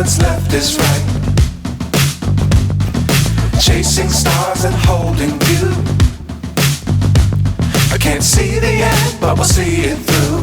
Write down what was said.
what's left is right. Chasing stars and holding you. I can't see the end, but we'll see it through.